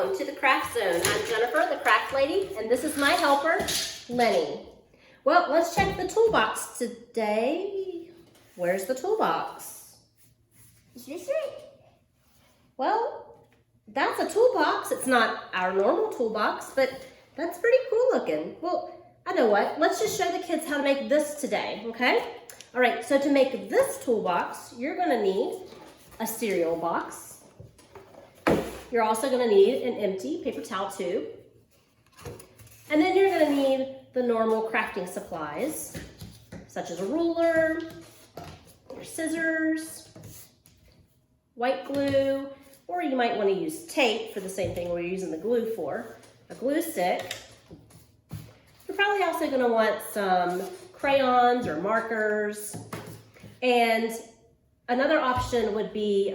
welcome to the Craft Zone. I'm Jennifer, the craft lady, and this is my helper, Lenny. Well, let's check the toolbox today. Where's the toolbox? Is this it? Well, that's a toolbox. It's not our normal toolbox, but that's pretty cool looking. Well, I know what. Let's just show the kids how to make this today, okay? All right, so to make this toolbox, you're gonna need a cereal box. You're also gonna need an empty paper towel tube. And then you're gonna need the normal crafting supplies, such as a ruler, your scissors, white glue, or you might wanna use tape for the same thing we're using the glue for, a glue stick. You're probably also gonna want some crayons or markers. And another option would be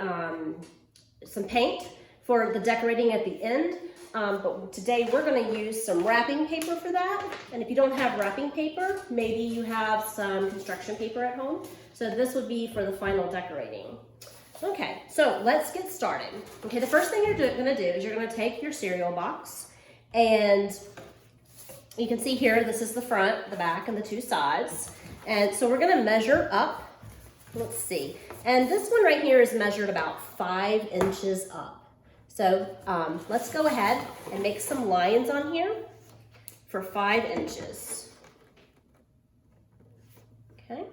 some paint for the decorating at the end. But today we're gonna use some wrapping paper for that. And if you don't have wrapping paper, maybe you have some construction paper at home. So this would be for the final decorating. Okay, so let's get started. Okay, the first thing you're gonna do is you're gonna take your cereal box, and you can see here, this is the front, the back, and the two sides. And so we're gonna measure up, let's see. And this one right here is measured about 5 inches up. So let's go ahead and make some lines on here for 5 inches. Okay.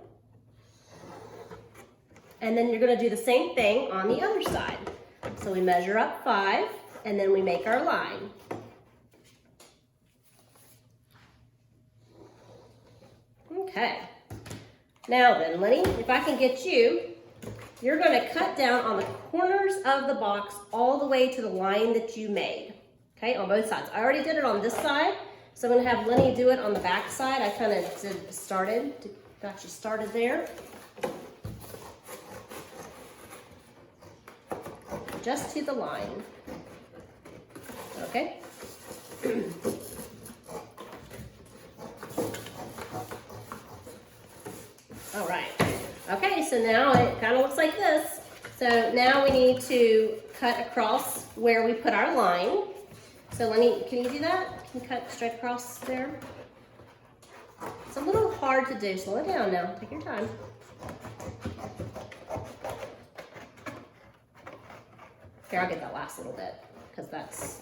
And then you're gonna do the same thing on the other side. So we measure up 5, and then we make our line. Okay. Now then, Lenny, if I can get you, you're gonna cut down on the corners of the box all the way to the line that you made, okay, on both sides. I already did it on this side, so I'm gonna have Lenny do it on the back side. I kind of got you started there. Just to the line, okay? All right. Okay, so now it kind of looks like this. So now we need to cut across where we put our line. So Lenny, can you do that? Can you cut straight across there? It's a little hard to do. Slow it down now. Take your time. Here, I'll get that last little bit because that's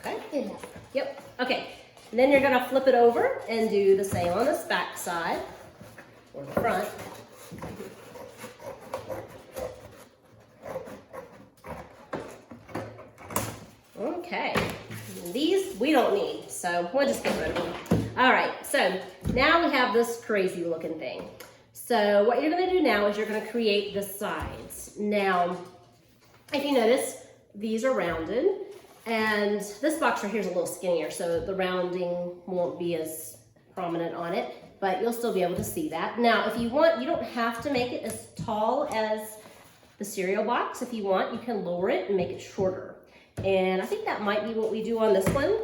okay. Yeah. Yep. Okay. And then you're gonna flip it over and do the same on this back side. Or the front. Okay, these we don't need, so we'll just get rid of them. All right, so now we have this crazy looking thing. So what you're gonna do now is you're gonna create the sides. Now, if you notice, these are rounded, and this box right here is a little skinnier, so the rounding won't be as prominent on it. But you'll still be able to see that. Now, if you want, you don't have to make it as tall as the cereal box. If you want, you can lower it and make it shorter. And I think that might be what we do on this one,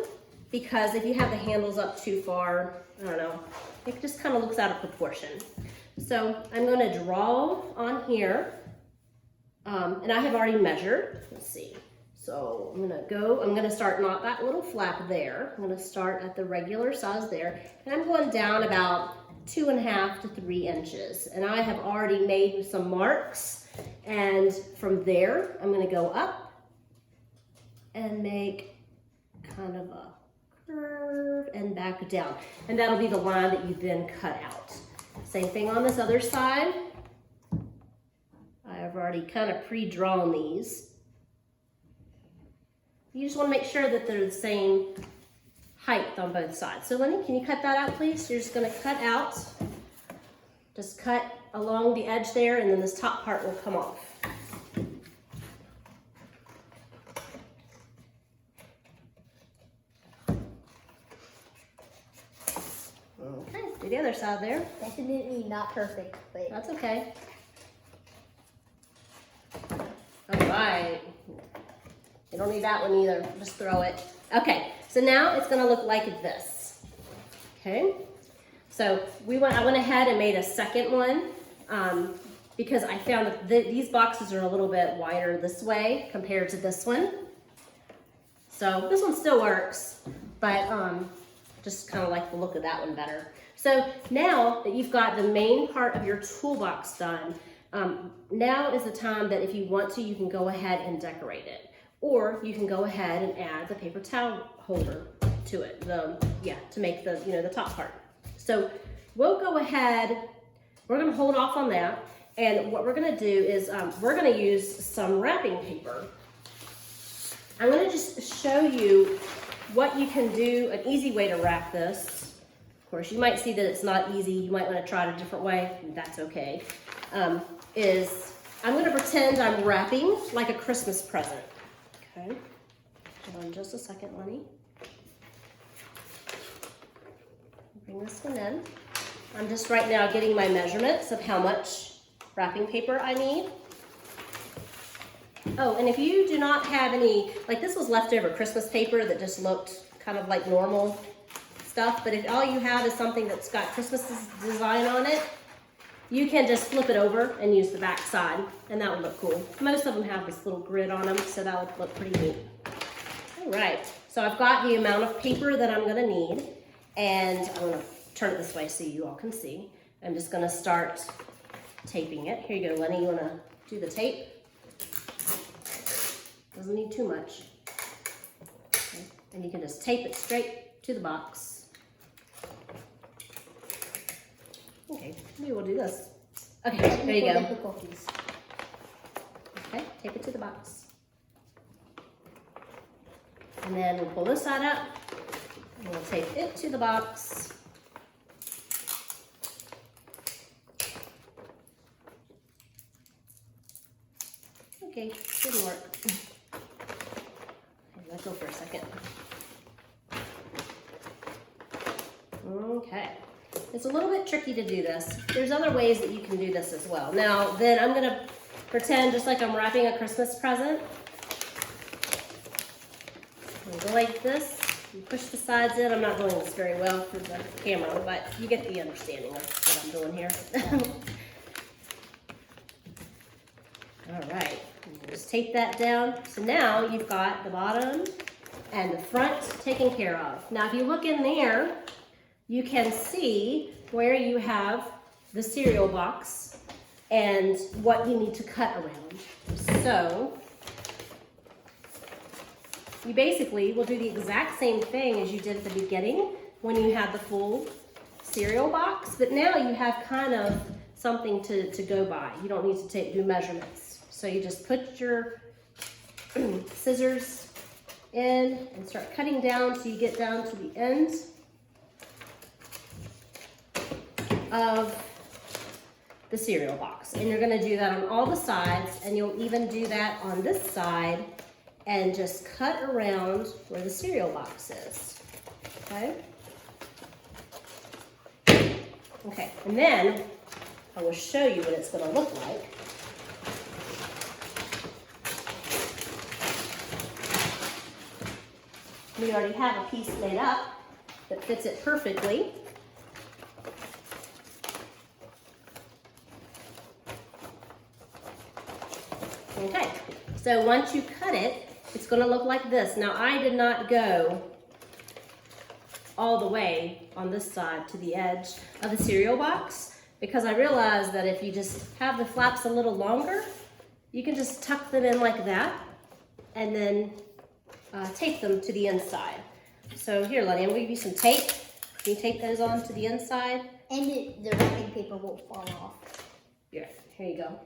because if you have the handles up too far, I don't know, it just kind of looks out of proportion. So I'm gonna draw on here, and I have already measured, let's see. So I'm gonna start not that little flap there. I'm gonna start at the regular size there. And I'm going down about 2.5 to 3 inches. And I have already made some marks. And from there, I'm gonna go up and make kind of a curve and back down. And that'll be the line that you then cut out. Same thing on this other side. I have already kind of pre-drawn these. You just want to make sure that they're the same height on both sides. So Lenny, can you cut that out, please? You're just going to cut out, just cut along the edge there, and then this top part will come off. Okay, do the other side there. Definitely not perfect, but That's okay. All right. You don't need that one either, just throw it. Okay, so now it's gonna look like this, okay? So I went ahead and made a second one because I found that these boxes are a little bit wider this way compared to this one. So this one still works, but just kind of like the look of that one better. So now that you've got the main part of your toolbox done, now is the time that if you want to, you can go ahead and decorate it. Or you can go ahead and add the paper towel holder to it, to make the, the top part. So we'll go ahead, we're gonna hold off on that. And what we're gonna do is we're gonna use some wrapping paper. I'm gonna just show you what you can do, an easy way to wrap this. Of course, you might see that it's not easy. You might wanna try it a different way, and that's okay. I'm gonna pretend I'm wrapping like a Christmas present. Okay, hold on just a second, Lenny. Bring this one in. I'm just right now getting my measurements of how much wrapping paper I need. Oh, and if you do not have any, like this was leftover Christmas paper that just looked kind of like normal stuff, but if all you have is something that's got Christmas design on it, you can just flip it over and use the back side, and that would look cool. Most of them have this little grid on them, so that would look pretty neat. All right, so I've got the amount of paper that I'm gonna need, and I'm gonna turn it this way so you all can see. I'm just gonna start taping it. Here you go, Lenny, you wanna do the tape? Doesn't need too much. Okay. And you can just tape it straight to the box. Okay, maybe we'll do this. Okay, there you go. Difficulties. Okay, tape it to the box. And then we'll pull this side up, and we'll tape it to the box. Okay, didn't work. Let it go for a second. Okay. It's a little bit tricky to do this. There's other ways that you can do this as well. Now, then I'm gonna pretend just like I'm wrapping a Christmas present. You go like this, you push the sides in. I'm not doing this very well for the camera, but you get the understanding of what I'm doing here. All right, just tape that down. So now you've got the bottom and the front taken care of. Now, if you look in there, you can see where you have the cereal box and what you need to cut around. So you basically will do the exact same thing as you did at the beginning when you had the full cereal box, but now you have kind of something to go by. You don't need to do measurements. So you just put your scissors in and start cutting down so you get down to the end of the cereal box. And you're gonna do that on all the sides, and you'll even do that on this side and just cut around where the cereal box is, okay? Okay, and then I will show you what it's gonna look like. We already have a piece made up that fits it perfectly. Okay, so once you cut it, it's gonna look like this. Now, I did not go all the way on this side to the edge of the cereal box because I realized that if you just have the flaps a little longer, you can just tuck them in like that and then tape them to the inside. So here, Lenny, I'm gonna give you some tape. Can you tape those on to the inside? And the wrapping paper won't fall off. Yeah, here you go.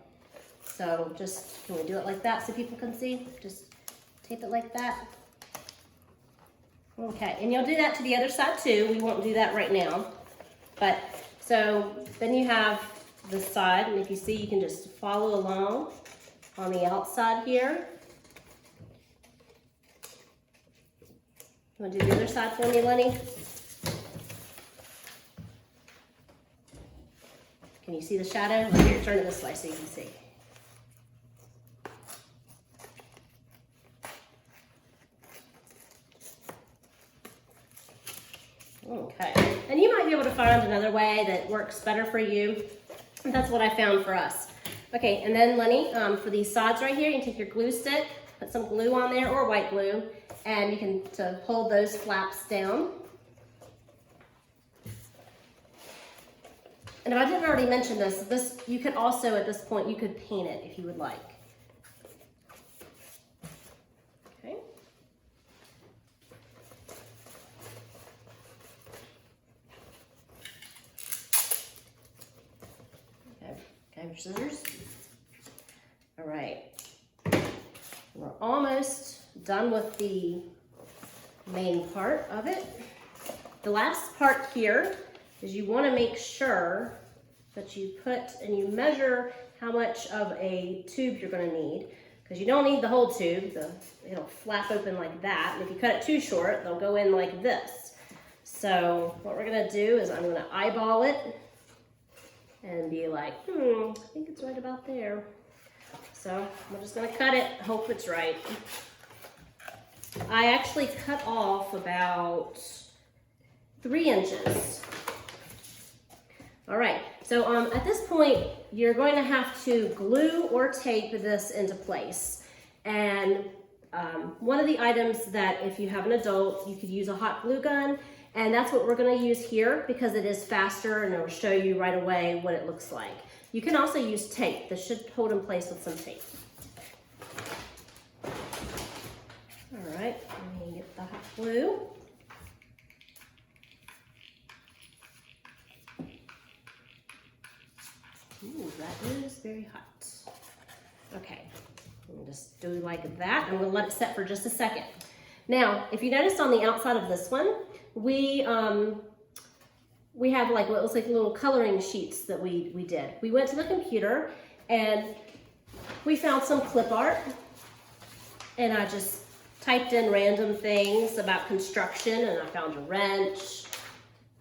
So just, can we do it like that so people can see? Just tape it like that. Okay, and you'll do that to the other side too. We won't do that right now. But, so then you have this side, and if you see, you can just follow along on the outside here. You wanna do the other side for me, Lenny? Can you see the shadow? Here, turn it this way so you can see. Okay, and you might be able to find another way that works better for you. That's what I found for us. Okay, and then Lenny, for these sides right here, you can take your glue stick, put some glue on there or white glue, and you can to hold those flaps down. And if I didn't already mention this you could also at this point you could paint it if you would like. Okay. Okay, grab your scissors. All right. We're almost done with the main part of it. The last part here is you want to make sure that you put and you measure how much of a tube you're going to need, because you don't need the whole tube. It'll flap open like that, and if you cut it too short, they'll go in like this. So what we're going to do is I'm going to eyeball it and be like, I think it's right about there. So I'm just going to cut it, hope it's right. I actually cut off about 3 inches. All right, so at this point, you're going to have to glue or tape this into place. And one of the items that if you have an adult, you could use a hot glue gun, and that's what we're gonna use here because it is faster and it'll show you right away what it looks like. You can also use tape. This should hold in place with some tape. All right, let me get the hot glue. Ooh, that is very hot. Okay, we'll just do like that. I'm gonna let it set for just a second. Now, if you noticed on the outside of this one, we have like what looks like little coloring sheets that we did. We went to the computer and we found some clip art, and I just typed in random things about construction, and I found a wrench,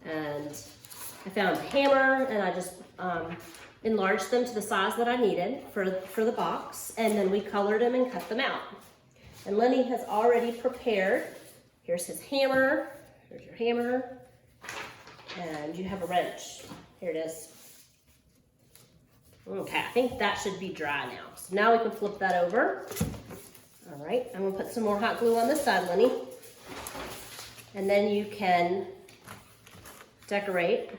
and I found a hammer, and I just enlarged them to the size that I needed for the box, and then we colored them and cut them out. And Lenny has already prepared. Here's his hammer. Here's your hammer. And you have a wrench. Here it is. Okay, I think that should be dry now. So now we can flip that over. All right, I'm gonna put some more hot glue on this side, Lenny. And then you can decorate.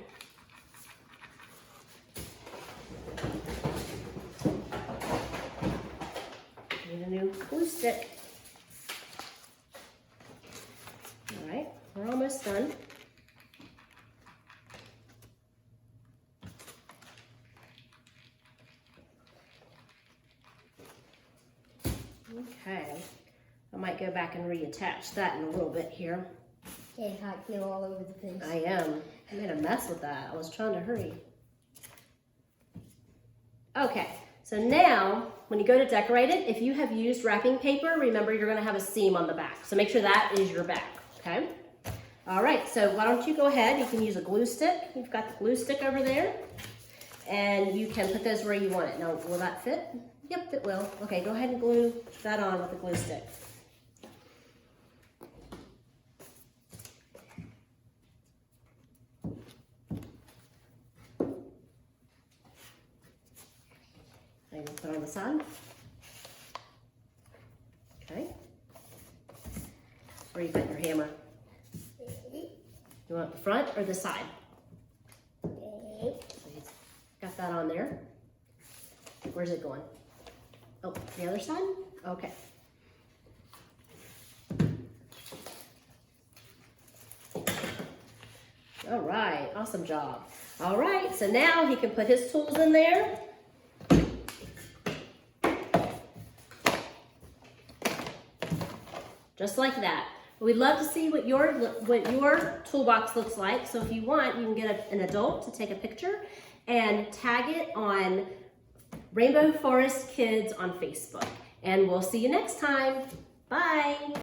Need a new glue stick. All right, we're almost done. Okay, I might go back and reattach that in a little bit here. Getting hot glue all over the place. I am. I made a mess with that. I was trying to hurry. Okay, so now when you go to decorate it, if you have used wrapping paper, remember you're going to have a seam on the back. So make sure that is your back, okay? All right, so why don't you go ahead. You can use a glue stick. You've got the glue stick over there. And you can put those where you want it. Now, will that fit? Yep, it will. Okay, go ahead and glue that on with the glue stick. Now you can put it on the side. Okay. Where you put your hammer? You want the front or the side? Okay. So you got that on there. Where's it going? Oh, the other side? Okay. All right, awesome job. All right, so now he can put his tools in there. Just like that. We'd love to see what your toolbox looks like. So if you want, you can get an adult to take a picture and tag it on Rainbow Forest Kids on Facebook. And we'll see you next time. Bye.